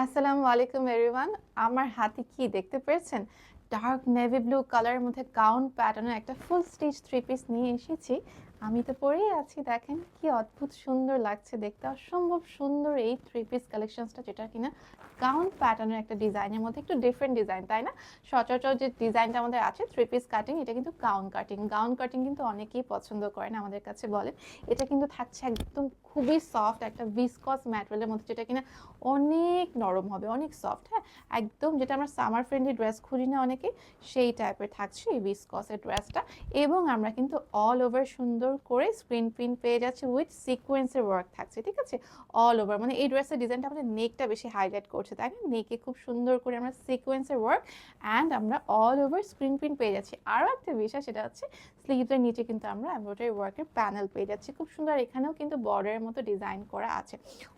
আসসালামু আলাইকুম এভরিওয়ান। আমার হাতে কি দেখতে পেরেছেন? ডার্ক নেভি ব্লু কালারের মধ্যে গাউন প্যাটার্নের একটা ফুল স্টিচ থ্রি পিস নিয়ে এসেছি। আমি তো পরেই আছি, দেখেন কি অদ্ভুত সুন্দর লাগছে দেখতে, অসম্ভব সুন্দর এই থ্রি পিস কালেকশনসটা, যেটা কিনা গাউন প্যাটার্নের একটা ডিজাইনের মধ্যে একটু ডিফারেন্ট ডিজাইন, তাই না? সচরাচর যে ডিজাইনটা আমাদের আছে থ্রি পিস কাটিং, এটা কিন্তু গাউন কাটিং। গাউন কাটিং কিন্তু অনেকেই পছন্দ করেন, আমাদের কাছে বলেন। এটা কিন্তু থাকছে একদম খুবই সফট একটা ভিসকস ম্যাটেরিয়ালের মধ্যে, যেটা কিনা অনেক নরম হবে, অনেক সফট। হ্যাঁ, একদম যেটা আমরা সামার ফ্রেন্ডলি ড্রেস খুঁজি না অনেকে, সেই টাইপের থাকছে এই ভিসকসের ড্রেসটা। এবং আমরা কিন্তু অল ওভার সুন্দর করে স্ক্রিন প্রিন্ট পেয়ে যাচ্ছি উইথ সিকোয়েন্সের ওয়ার্ক থাকছে, ঠিক আছে? অল ওভার মানে এই ড্রেসের ডিজাইনটা আমাদের নেকটা বেশি হাইলাইট করছে, তাই না? নেকে খুব সুন্দর করে আমরা সিকোয়েন্সের ওয়ার্ক অ্যান্ড আমরা অল ওভার স্ক্রিন প্রিন্ট পেয়ে যাচ্ছি। আরও একটা বিষয়, সেটা হচ্ছে স্লিভসের নিচে কিন্তু আমরা এমব্রয়ডারি ওয়ার্কের প্যানেল পেয়ে যাচ্ছি, খুব সুন্দর। এখানেও কিন্তু বর্ডারের মতো ডিজাইন করা আছে।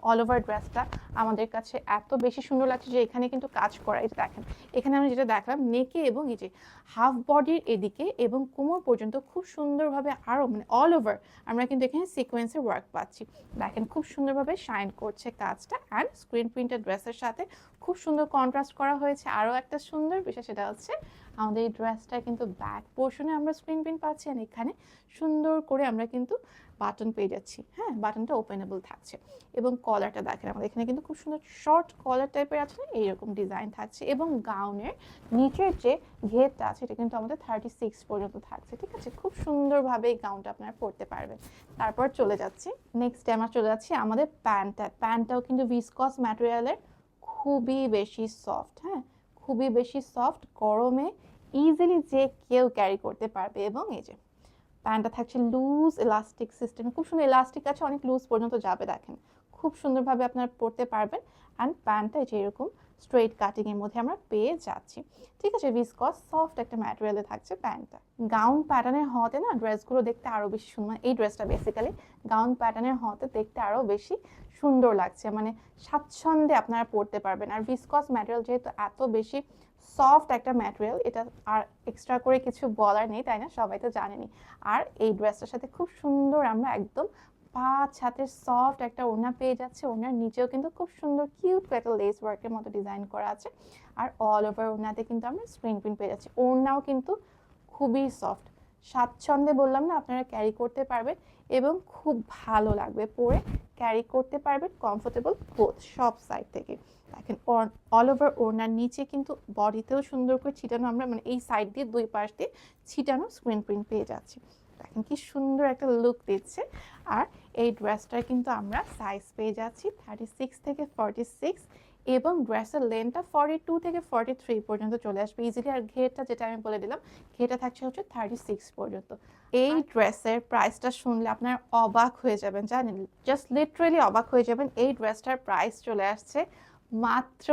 অল ওভার ড্রেসটা আমাদের কাছে এত বেশি সুন্দর লাগছে যে এখানে কিন্তু কাজ করা, এই দেখেন এখানে আমি যেটা দেখলাম নেকে এবং এই যে হাফ বডির এদিকে এবং কোমর পর্যন্ত খুব সুন্দরভাবে আরও মানে অল ওভার আমরা কিন্তু এখানে সিকোয়েন্সের ওয়ার্ক পাচ্ছি। দেখেন খুব সুন্দরভাবে শাইন করছে কাজটা, অ্যান্ড স্ক্রিন প্রিন্টেড ড্রেসের সাথে খুব সুন্দর কন্ট্রাস্ট করা হয়েছে। আরও একটা সুন্দর বিষয়, সেটা হচ্ছে আমাদের এই ড্রেসটা কিন্তু ব্যাক পোর্শনে আমরা স্ক্রিন প্রিন্ট পাচ্ছি, আর এখানে সুন্দর করে আমরা কিন্তু বাটন পেয়ে যাচ্ছি। হ্যাঁ, বাটনটা ওপেনেবল থাকছে। এবং কলারটা দেখেন আমাদের এখানে কিন্তু খুব সুন্দর শর্ট কলার টাইপের আছে না, এইরকম ডিজাইন থাকছে। এবং গাউনের নিচের যে ঘেরটা আছে এটা কিন্তু আমাদের 36 পর্যন্ত থাকছে, ঠিক আছে? খুব সুন্দরভাবে এই গাউনটা আপনারা পরতে পারবেন। তারপর চলে যাচ্ছি নেক্সট আমরা চলে যাচ্ছি আমাদের প্যান্টটাও কিন্তু ভিসকস ম্যাটেরিয়ালের, খুবই বেশি সফট। হ্যাঁ, খুবই বেশি সফট, গরমে ইজিলি যে কেউ ক্যারি করতে পারবে। এবং এই যে প্যান্টটা থাকছে লুজ ইলাস্টিক সিস্টেমে, খুব সুন্দর ইলাস্টিক আছে, অনেক লুজ পর্যন্ত যাবে, দেখেন খুব সুন্দরভাবে আপনারা পরতে পারবেন। অ্যান্ড প্যান্টটা যে এরকম স্ট্রেট কাটিংয়ের মধ্যে আমরা পেয়ে যাচ্ছি, ঠিক আছে? ভিসকস সফট একটা ম্যাটেরিয়ালে থাকছে প্যান্টটা। গাউন প্যাটার্নের হতে না ড্রেসগুলো দেখতে আরও বেশি সুন্দর, এই ড্রেসটা বেসিক্যালি গাউন প্যাটার্নের হতে দেখতে আরও বেশি সুন্দর লাগছে, মানে স্বাচ্ছন্দ্যে আপনারা পরতে পারবেন। আর ভিসকস ম্যাটেরিয়াল যেহেতু এত বেশি সফট একটা ম্যাটেরিয়াল, এটা আর এক্সট্রা করে কিছু বলার নেই, তাই না? সবাই তো জানেনই। আর এই ড্রেসটার সাথে খুব সুন্দর আমরা একদম 5 হাতের সফট একটা ওড়না পেয়ে যাচ্ছে। ওড়নার নিচেও কিন্তু খুব সুন্দর কিউট একটা লেস ওয়ার্কের মতো ডিজাইন করা আছে। আর অল ওভার ওড়নাতে কিন্তু আমরা স্ক্রিন প্রিন্ট পেয়ে যাচ্ছি। ওড়নাও কিন্তু খুবই সফট, স্বাচ্ছন্দ্যে বললাম না আপনারা ক্যারি করতে পারবেন এবং খুব ভালো লাগবে পরে, ক্যারি করতে পারবেন কমফোর্টেবল বোথ সব সাইড থেকে। দেখেন অল ওভার ওড়নার নিচে কিন্তু বডিতেও সুন্দর করে ছিটানো আমরা, মানে এই সাইড দিয়ে দুই পাশ দিয়ে ছিটানো স্ক্রিন প্রিন্ট পেয়ে যাচ্ছি। দেখেন কি সুন্দর একটা লুক দিচ্ছে। আর এই ড্রেসটার কিন্তু আমরা সাইজ পেয়ে যাচ্ছি 36 থেকে 46, এবং ড্রেসের লেন্থটা 42 থেকে 43 পর্যন্ত চলে আসবে ইজিলি। আর ঘেরটা যেটা আমি বলে দিলাম, ঘেরটা থাকছে হচ্ছে 36 পর্যন্ত। এই ড্রেসের প্রাইসটা শুনলে আপনার অবাক হয়ে যাবেন, জানেন, জাস্ট লিটারেলি অবাক হয়ে যাবেন। এই ড্রেসটার প্রাইস চলে আসছে মাত্র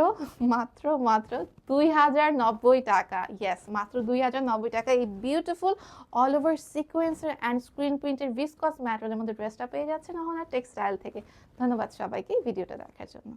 মাত্র মাত্র 2090 টাকা। ইয়েস, মাত্র 2090 টাকা এই বিউটিফুল অল ওভার সিকোয়েন্সের অ্যান্ড স্ক্রিন প্রিন্টের ভিসকস ম্যাটেরিয়ালের মধ্যে ড্রেসটা পেয়ে যাচ্ছেন অহনা টেক্সটাইল থেকে। ধন্যবাদ সবাইকে ভিডিওটা দেখার জন্য।